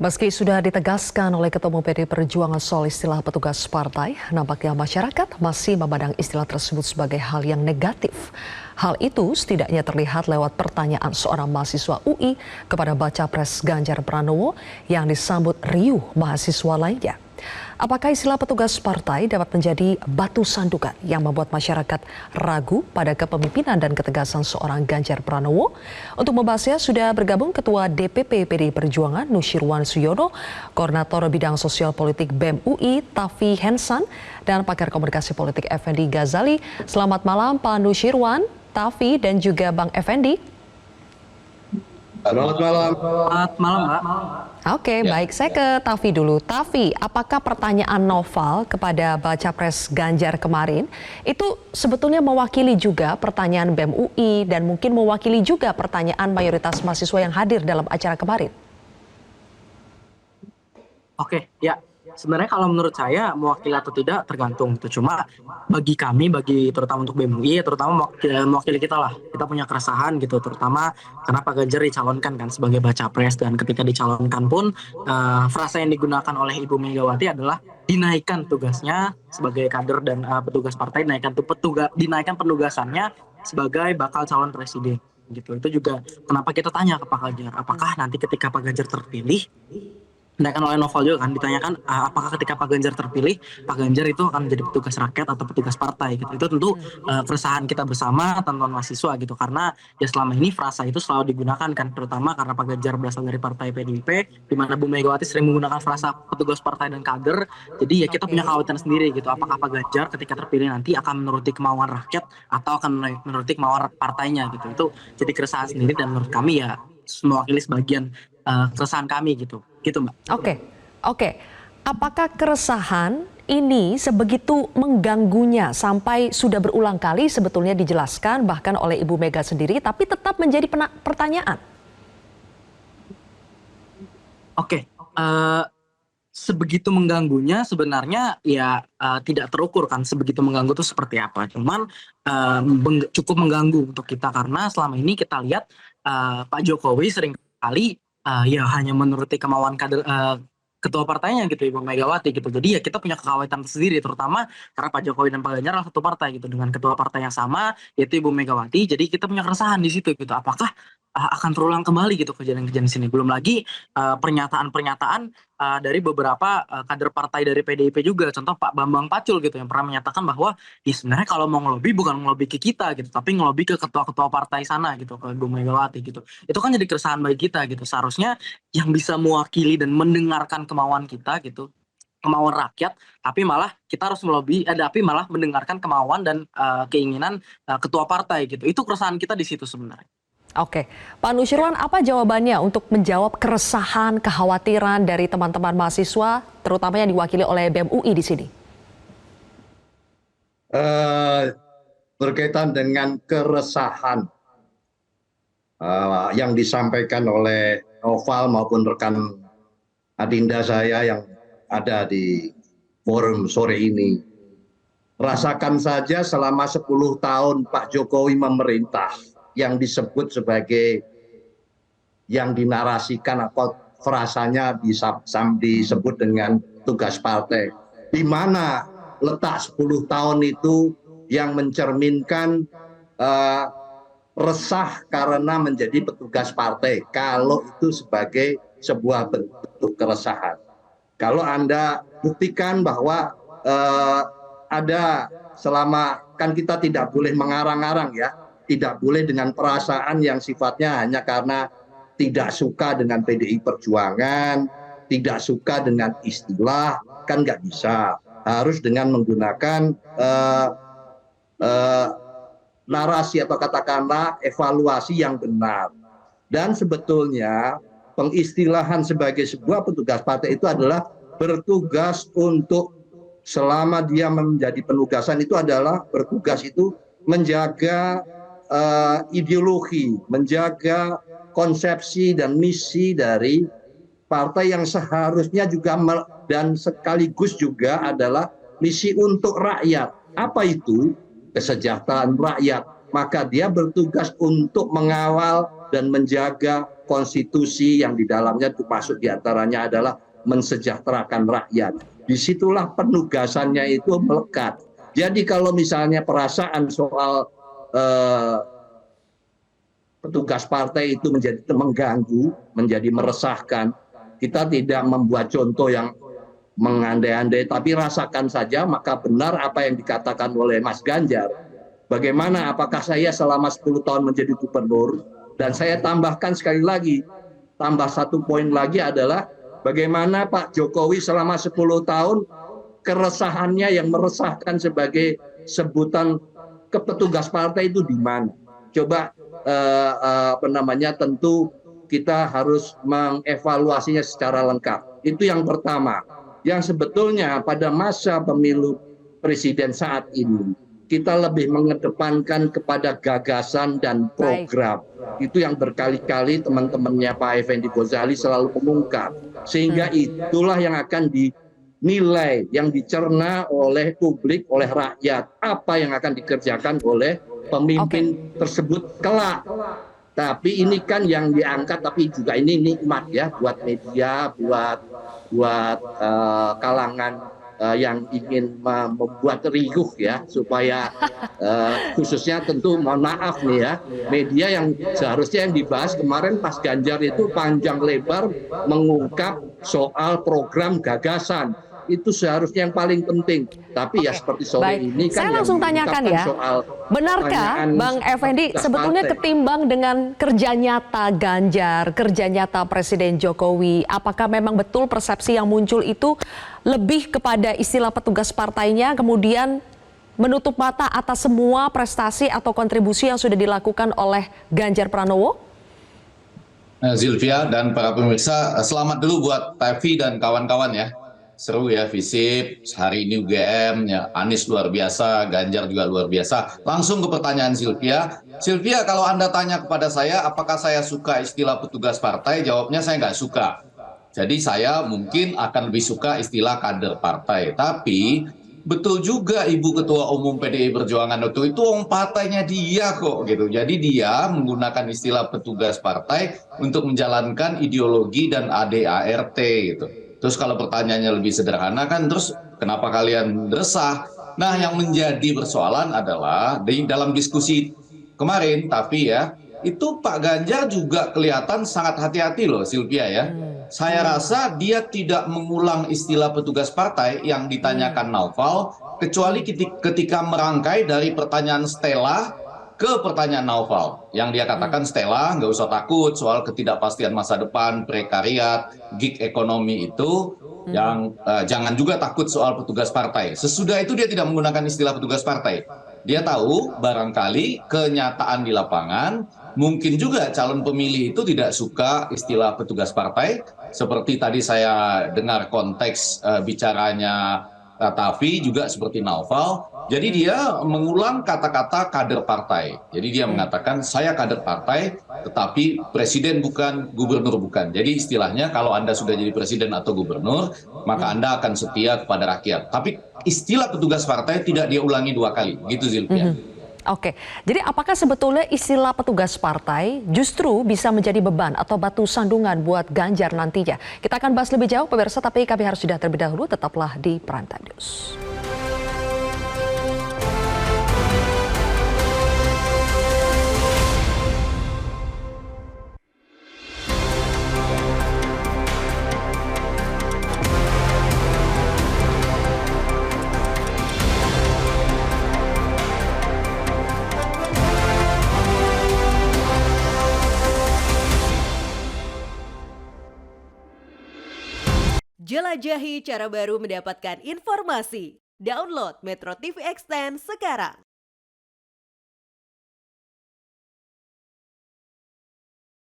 Meski sudah ditegaskan oleh Ketua Umum PDI Perjuangan soal istilah petugas partai, nampaknya masyarakat masih memandang istilah tersebut sebagai hal yang negatif. Hal itu setidaknya terlihat lewat pertanyaan seorang mahasiswa UI kepada Baca Pres Ganjar Pranowo yang disambut riuh mahasiswa lainnya. Apakah istilah petugas partai dapat menjadi batu sandukan yang membuat masyarakat ragu pada kepemimpinan dan ketegasan seorang Ganjar Pranowo? Untuk membahasnya sudah bergabung Ketua DPP PDI Perjuangan Nusyirwan Suyono, Koordinator Bidang Sosial Politik BEM UI Tafi Hensan, dan pakar komunikasi politik Effendi Ghazali. Selamat malam Pak Nusyirwan, Tafi, dan juga Bang Effendi. Selamat malam. Selamat malam, Mbak. Oke, baik. Saya ke Tafi dulu. Tafi, apakah pertanyaan Noval kepada Baca Pres Ganjar kemarin itu sebetulnya mewakili juga pertanyaan BEM UI dan mungkin mewakili juga pertanyaan mayoritas mahasiswa yang hadir dalam acara kemarin? Oke, ya. Sebenarnya kalau menurut saya mewakili atau tidak tergantung itu. Cuma bagi kami, terutama untuk BEM UI, terutama mewakili kita lah. Kita punya keresahan gitu, terutama karena Pak Ganjar dicalonkan kan sebagai Baca Pres, dan ketika dicalonkan pun frasa yang digunakan oleh Ibu Megawati adalah dinaikkan tugasnya sebagai kader dan petugas partai, dinaikkan penugasannya sebagai bakal calon presiden gitu. Itu juga kenapa kita tanya ke Pak Ganjar, apakah nanti ketika Pak Ganjar terpilih, ditanyakan oleh Noval juga kan, ditanyakan apakah ketika Pak Ganjar terpilih, Pak Ganjar itu akan menjadi petugas rakyat atau petugas partai gitu. Itu tentu keresahan kita bersama, teman-teman mahasiswa gitu, karena ya selama ini frasa itu selalu digunakan kan, terutama karena Pak Ganjar berasal dari partai PDIP, di mana Bu Megawati sering menggunakan frasa petugas partai dan kader. Jadi ya kita punya kekhawatiran sendiri gitu, apakah Pak Ganjar ketika terpilih nanti akan menuruti kemauan rakyat atau akan menuruti kemauan partainya gitu. Itu jadi keresahan sendiri, dan menurut kami ya mewakili sebagian keresahan kami gitu Mbak. Oke. Apakah keresahan ini sebegitu mengganggunya sampai sudah berulang kali sebetulnya dijelaskan bahkan oleh Ibu Mega sendiri, tapi tetap menjadi pertanyaan? Sebegitu mengganggunya sebenarnya ya tidak terukur kan sebegitu mengganggu itu seperti apa. Cuman cukup mengganggu untuk kita karena selama ini kita lihat Pak Jokowi sering kali ya hanya menuruti kemauan kader ketua partainya gitu, Ibu Megawati gitu. Jadi ya kita punya kekhawatiran sendiri, terutama karena Pak Jokowi dan Pak Ganjar adalah satu partai gitu dengan ketua partai yang sama, yaitu Ibu Megawati. Jadi kita punya keresahan di situ gitu. Apakah akan terulang kembali gitu kejadian-kejadian di sini? Belum lagi pernyataan-pernyataan dari beberapa kader partai dari PDIP juga. Contoh Pak Bambang Pacul gitu yang pernah menyatakan bahwa ya sebenarnya kalau mau ngelobi bukan ngelobi ke kita gitu, tapi ngelobi ke ketua-ketua partai sana gitu, ke Ibu Megawati gitu. Itu kan jadi keresahan bagi kita gitu. Seharusnya yang bisa mewakili dan mendengarkan kemauan kita gitu, kemauan rakyat, tapi malah kita harus melobi, tapi malah mendengarkan kemauan dan keinginan ketua partai gitu. Itu keresahan kita di situ sebenarnya. Oke, Pak Nusyirwan, apa jawabannya untuk menjawab keresahan, kekhawatiran dari teman-teman mahasiswa, terutama yang diwakili oleh BEM UI di sini? Berkaitan dengan keresahan yang disampaikan oleh Noval maupun rekan adinda saya yang ada di forum sore ini, rasakan saja selama 10 tahun Pak Jokowi memerintah, yang disebut sebagai, yang dinarasikan atau frasanya disebut dengan tugas partai. Di mana letak 10 tahun itu yang mencerminkan resah karena menjadi petugas partai, kalau itu sebagai sebuah bentuk keresahan. Kalau Anda buktikan bahwa ada, selama kan kita tidak boleh mengarang-arang ya, tidak boleh dengan perasaan yang sifatnya hanya karena tidak suka dengan PDI Perjuangan, tidak suka dengan istilah, kan nggak bisa. Harus dengan menggunakan narasi atau katakanlah evaluasi yang benar. Dan sebetulnya pengistilahan sebagai sebuah petugas partai itu adalah bertugas untuk, selama dia menjadi penugasan itu adalah bertugas itu menjaga ideologi, menjaga konsepsi dan misi dari partai yang seharusnya juga dan sekaligus juga adalah misi untuk rakyat. Apa itu? Kesejahteraan rakyat. Maka dia bertugas untuk mengawal dan menjaga konstitusi yang di dalamnya termasuk diantaranya adalah mensejahterakan rakyat. Disitulah penugasannya itu melekat. Jadi kalau misalnya perasaan soal petugas partai itu menjadi mengganggu, menjadi meresahkan, kita tidak membuat contoh yang mengandai-andai, tapi rasakan saja, maka benar apa yang dikatakan oleh Mas Ganjar. Bagaimana, apakah saya selama 10 tahun menjadi gubernur, dan saya tambahkan sekali lagi, tambah satu poin lagi adalah bagaimana Pak Jokowi selama 10 tahun keresahannya yang meresahkan sebagai sebutan petugas partai itu di mana. Coba tentu kita harus mengevaluasinya secara lengkap. Itu yang pertama. Yang sebetulnya pada masa pemilu presiden saat ini kita lebih mengedepankan kepada gagasan dan program. Itu yang berkali-kali teman-temannya Pak Effendi Ghazali selalu mengungkap. Sehingga itulah yang akan dinilai, yang dicerna oleh publik, oleh rakyat. Apa yang akan dikerjakan oleh pemimpin tersebut kelak. Tapi ini kan yang diangkat, tapi juga ini nikmat ya buat media, buat kalangan yang ingin membuat riuh ya, supaya khususnya tentu mohon maaf nih ya, media yang seharusnya yang dibahas kemarin Mas Ganjar itu panjang lebar mengungkap soal program gagasan. Itu seharusnya yang paling penting. Tapi ya seperti sore ini kan saya langsung tanyakan ya, benarkah Bang Effendi sebetulnya ketimbang dengan kerja nyata Ganjar, kerja nyata Presiden Jokowi, apakah memang betul persepsi yang muncul itu lebih kepada istilah petugas partainya, kemudian menutup mata atas semua prestasi atau kontribusi yang sudah dilakukan oleh Ganjar Pranowo? Zilvia dan para pemirsa, selamat dulu buat Tavi dan kawan-kawan ya. Seru ya, Visip, hari ini UGM, ya, Anies luar biasa, Ganjar juga luar biasa. Langsung ke pertanyaan Sylvia. Sylvia, kalau Anda tanya kepada saya, apakah saya suka istilah petugas partai? Jawabnya saya nggak suka. Jadi saya mungkin akan lebih suka istilah kader partai. Tapi betul juga Ibu Ketua Umum PDI Perjuangan itu partainya dia kok gitu. Jadi dia menggunakan istilah petugas partai untuk menjalankan ideologi dan ADART gitu. Terus kalau pertanyaannya lebih sederhana kan, terus kenapa kalian resah? Nah, yang menjadi persoalan adalah dalam diskusi kemarin, tapi ya, itu Pak Ganjar juga kelihatan sangat hati-hati loh, Sylvia ya. Saya rasa dia tidak mengulang istilah petugas partai yang ditanyakan Naufal, kecuali ketika merangkai dari pertanyaan Stella ke pertanyaan Naufal, yang dia katakan, Stella nggak usah takut soal ketidakpastian masa depan, prekariat, gig ekonomi itu, yang jangan juga takut soal petugas partai. Sesudah itu dia tidak menggunakan istilah petugas partai. Dia tahu barangkali kenyataan di lapangan, mungkin juga calon pemilih itu tidak suka istilah petugas partai, seperti tadi saya dengar konteks bicaranya Tavi juga seperti Naufal. Jadi dia mengulang kata-kata kader partai. Jadi dia mengatakan saya kader partai, tetapi presiden bukan, gubernur bukan. Jadi istilahnya kalau Anda sudah jadi presiden atau gubernur, maka Anda akan setia kepada rakyat. Tapi istilah petugas partai tidak dia ulangi 2 kali. Gitu Zilvia. Oke, jadi apakah sebetulnya istilah petugas partai justru bisa menjadi beban atau batu sandungan buat Ganjar nantinya? Kita akan bahas lebih jauh pemirsa, tapi kami harus jeda terlebih dahulu. Tetaplah di Prime Time News. Jelajahi cara baru mendapatkan informasi. Download Metro TV Extend sekarang.